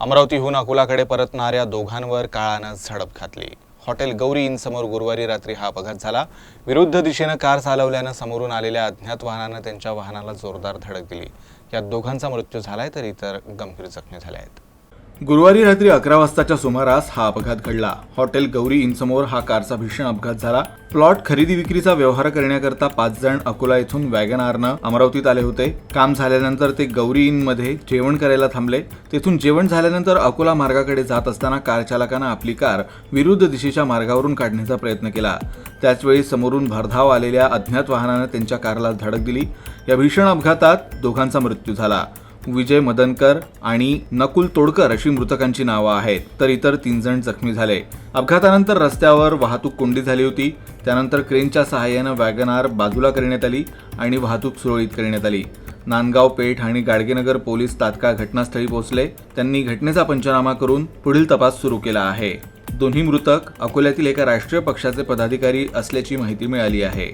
अमरावतीहून अकोलाकडे परतणाऱ्या दोघांवर काळानं झडप घातली। हॉटेल गौरी इन समोर गुरुवारी रात्री हा अपघात झाला। विरुद्ध दिशेने कार चालवल्यानं समोरून आलेल्या अज्ञात वाहनाने त्यांच्या वाहनाला जोरदार धडक दिली। यात दोघांचा मृत्यू झालाय तर इतर गंभीर जखमी झाले आहेत। गुरुवारी रात्री 11 वाजताच्या सुमारास हा अपघात घडला। हॉटेल गौरी इन समोर हा कारचा भीषण अपघात झाला। प्लॉट खरेदी विक्रीचा व्यवहार करण्याकरता 5 जण अकोला येथून वॅगनआरनं अमरावतीत आले होते। काम झाल्यानंतर ते गौरी इन मध्ये जेवण करायला थांबले। तेथून जेवण झाल्यानंतर अकोला मार्गाकडे जात असताना कार चालकानं आपली कार विरुद्ध दिशेच्या मार्गावरून काढण्याचा प्रयत्न केला। त्याचवेळी समोरून भरधाव आलेल्या अज्ञात वाहनाने त्यांच्या कारला धडक दिली। या भीषण अपघातात दोघांचा मृत्यू झाला। विजय मदनकर आणि नकुल तोडकर अशी मृतकांची नावं आहेत, तर इतर 3 जण जखमी झाले। अपघातानंतर रस्त्यावर वाहतूक कोंडी झाली होती। त्यानंतर क्रेनच्या सहाय्यानं वॅगनआर बाजूला करण्यात आली आणि वाहतूक सुरळीत करण्यात आली। नांदगाव पेठ आणि गाडगेनगर पोलीस तात्काळ घटनास्थळी पोहोचले। त्यांनी घटनेचा पंचनामा करून पुढील तपास सुरू केला आहे। दोन्ही मृतक अकोल्यातील एका राष्ट्रीय पक्षाचे पदाधिकारी असल्याची माहिती मिळाली आहे।